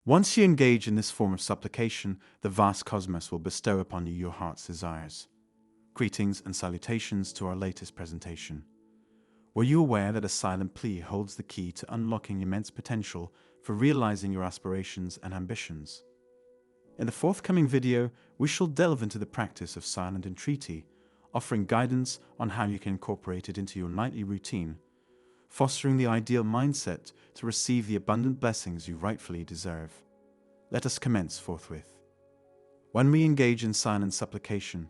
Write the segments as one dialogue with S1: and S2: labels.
S1: Once you engage in this form of supplication, the vast cosmos will bestow upon you your heart's desires. Greetings and salutations to our latest presentation. Were you aware that a silent plea holds the key to unlocking immense potential for realizing your aspirations and ambitions? In the forthcoming video, we shall delve into the practice of silent entreaty, offering guidance on how you can incorporate it into your nightly routine, fostering the ideal mindset to receive the abundant blessings you rightfully deserve. Let us commence forthwith. When we engage in silent supplication,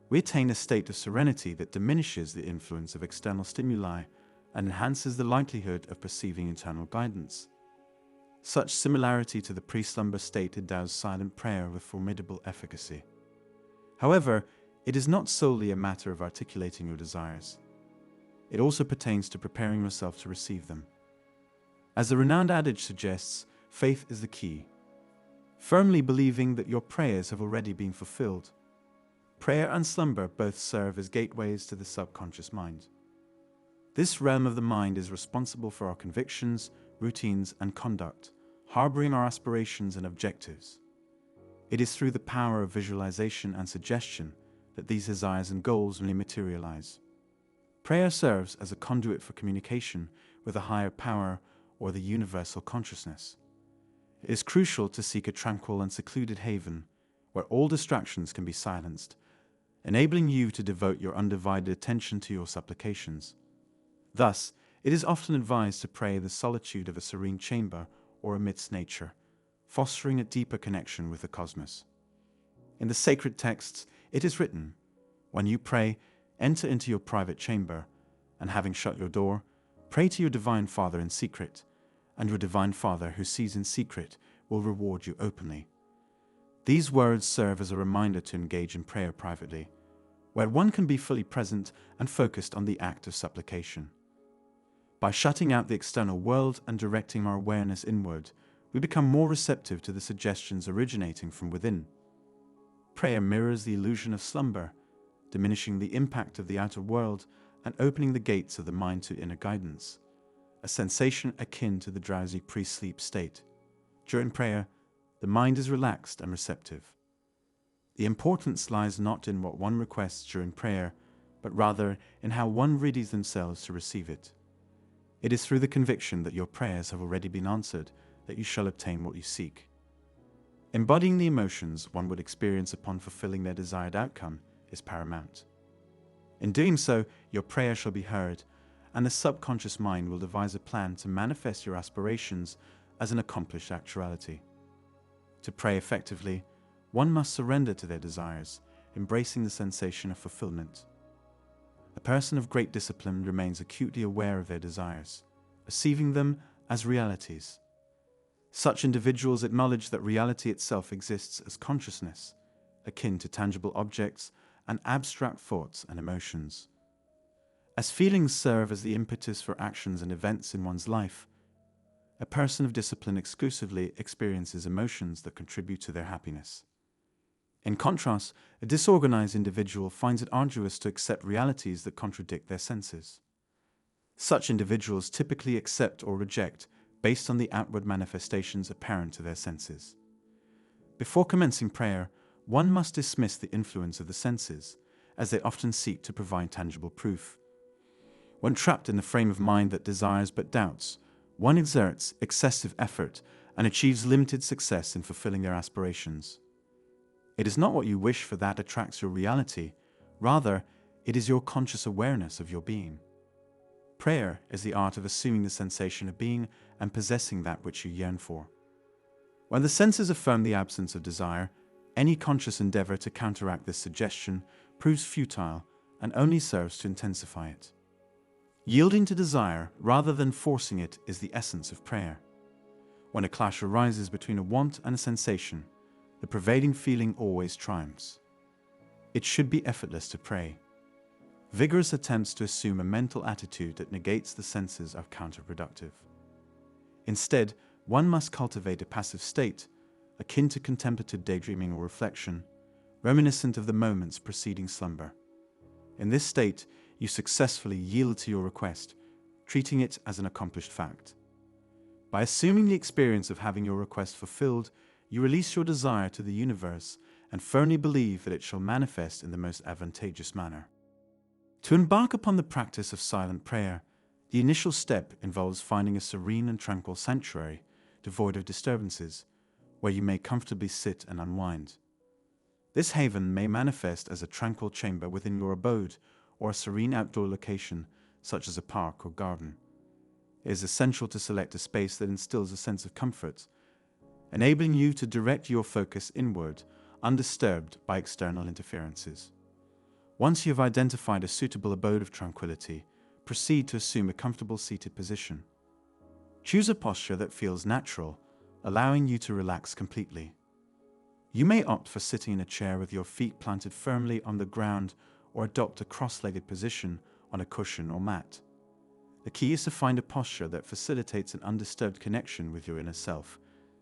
S1: we attain a state of serenity that diminishes the influence of external stimuli and enhances the likelihood of perceiving internal guidance. Such similarity to the pre-slumber state endows silent prayer with formidable efficacy. However, it is not solely a matter of articulating your desires. It also pertains to preparing yourself to receive them. As the renowned adage suggests, faith is the key. Firmly believing that your prayers have already been fulfilled. Prayer and slumber both serve as gateways to the subconscious mind. This realm of the mind is responsible for our convictions, routines, and conduct, harboring our aspirations and objectives. It is through the power of visualization and suggestion that these desires and goals may materialize. Prayer serves as a conduit for communication with a higher power or the universal consciousness. It is crucial to seek a tranquil and secluded haven where all distractions can be silenced, enabling you to devote your undivided attention to your supplications. Thus, it is often advised to pray in the solitude of a serene chamber or amidst nature, fostering a deeper connection with the cosmos. In the sacred texts, it is written, "When you pray, enter into your private chamber, and having shut your door, pray to your divine Father in secret, and your divine Father who sees in secret will reward you openly." These words serve as a reminder to engage in prayer privately, where one can be fully present and focused on the act of supplication. By shutting out the external world and directing our awareness inward, we become more receptive to the suggestions originating from within. Prayer mirrors the illusion of slumber, diminishing the impact of the outer world and opening the gates of the mind to inner guidance, a sensation akin to the drowsy pre-sleep state. During prayer, the mind is relaxed and receptive. The importance lies not in what one requests during prayer, but rather in how one readies themselves to receive it. It is through the conviction that your prayers have already been answered that you shall obtain what you seek. Embodying the emotions one would experience upon fulfilling their desired outcome is paramount. In doing so, your prayer shall be heard, and the subconscious mind will devise a plan to manifest your aspirations as an accomplished actuality. To pray effectively, one must surrender to their desires, embracing the sensation of fulfillment. A person of great discipline remains acutely aware of their desires, perceiving them as realities. Such individuals acknowledge that reality itself exists as consciousness, akin to tangible objects and abstract thoughts and emotions. As feelings serve as the impetus for actions and events in one's life, a person of discipline exclusively experiences emotions that contribute to their happiness. In contrast, a disorganized individual finds it arduous to accept realities that contradict their senses. Such individuals typically accept or reject based on the outward manifestations apparent to their senses. Before commencing prayer, one must dismiss the influence of the senses, as they often seek to provide tangible proof. When trapped in the frame of mind that desires but doubts, one exerts excessive effort and achieves limited success in fulfilling their aspirations. It is not what you wish for that attracts your reality, rather, it is your conscious awareness of your being. Prayer is the art of assuming the sensation of being and possessing that which you yearn for. When the senses affirm the absence of desire, any conscious endeavor to counteract this suggestion proves futile and only serves to intensify it. Yielding to desire rather than forcing it is the essence of prayer. When a clash arises between a want and a sensation, the pervading feeling always triumphs. It should be effortless to pray. Vigorous attempts to assume a mental attitude that negates the senses are counterproductive. Instead, one must cultivate a passive state, akin to contemplative daydreaming or reflection, reminiscent of the moments preceding slumber. In this state, you successfully yield to your request, treating it as an accomplished fact. By assuming the experience of having your request fulfilled, you release your desire to the universe and firmly believe that it shall manifest in the most advantageous manner. To embark upon the practice of silent prayer, the initial step involves finding a serene and tranquil sanctuary, devoid of disturbances, where you may comfortably sit and unwind. This haven may manifest as a tranquil chamber within your abode or a serene outdoor location, such as a park or garden. It is essential to select a space that instills a sense of comfort, enabling you to direct your focus inward, undisturbed by external interferences. Once you have identified a suitable abode of tranquility, proceed to assume a comfortable seated position. Choose a posture that feels natural, allowing you to relax completely. You may opt for sitting in a chair with your feet planted firmly on the ground or adopt a cross-legged position on a cushion or mat. The key is to find a posture that facilitates an undisturbed connection with your inner self,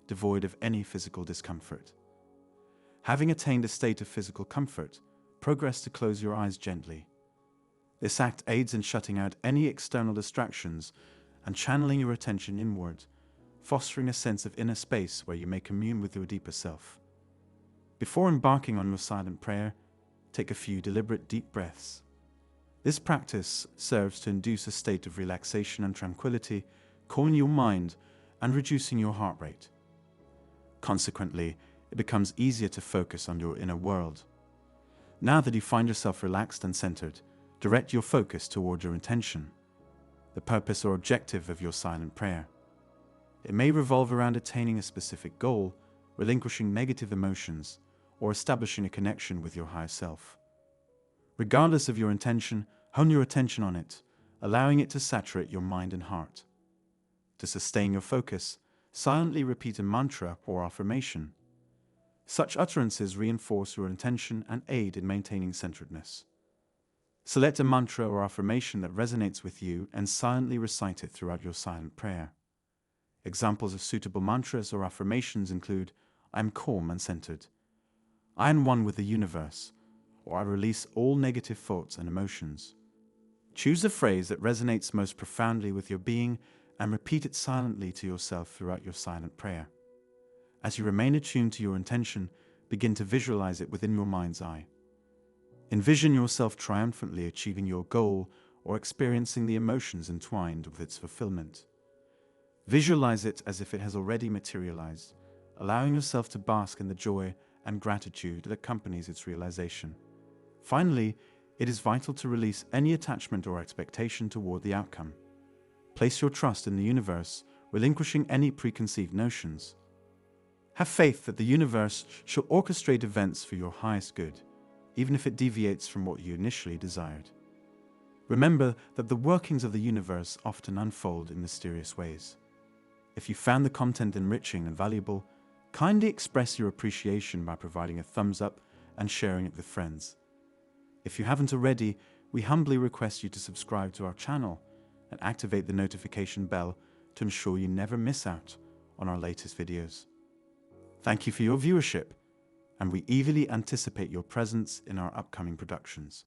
S1: devoid of any physical discomfort. Having attained a state of physical comfort, progress to close your eyes gently. This act aids in shutting out any external distractions and channeling your attention inward, fostering a sense of inner space where you may commune with your deeper self. Before embarking on your silent prayer, take a few deliberate deep breaths. This practice serves to induce a state of relaxation and tranquility, calming your mind and reducing your heart rate. Consequently, it becomes easier to focus on your inner world. Now that you find yourself relaxed and centered, direct your focus toward your intention, the purpose or objective of your silent prayer. It may revolve around attaining a specific goal, relinquishing negative emotions, or establishing a connection with your higher self. Regardless of your intention, hone your attention on it, allowing it to saturate your mind and heart. To sustain your focus, silently repeat a mantra or affirmation. Such utterances reinforce your intention and aid in maintaining centeredness. Select a mantra or affirmation that resonates with you and silently recite it throughout your silent prayer. Examples of suitable mantras or affirmations include, I am calm and centered, I am one with the universe, or I release all negative thoughts and emotions. Choose a phrase that resonates most profoundly with your being and repeat it silently to yourself throughout your silent prayer. As you remain attuned to your intention, begin to visualize it within your mind's eye. Envision yourself triumphantly achieving your goal or experiencing the emotions entwined with its fulfillment. Visualize it as if it has already materialized, allowing yourself to bask in the joy and gratitude that accompanies its realization. Finally, it is vital to release any attachment or expectation toward the outcome. Place your trust in the universe, relinquishing any preconceived notions. Have faith that the universe shall orchestrate events for your highest good, even if it deviates from what you initially desired. Remember that the workings of the universe often unfold in mysterious ways. If you found the content enriching and valuable, kindly express your appreciation by providing a thumbs up and sharing it with friends. If you haven't already, we humbly request you to subscribe to our channel and activate the notification bell to ensure you never miss out on our latest videos. Thank you for your viewership, and we eagerly anticipate your presence in our upcoming productions.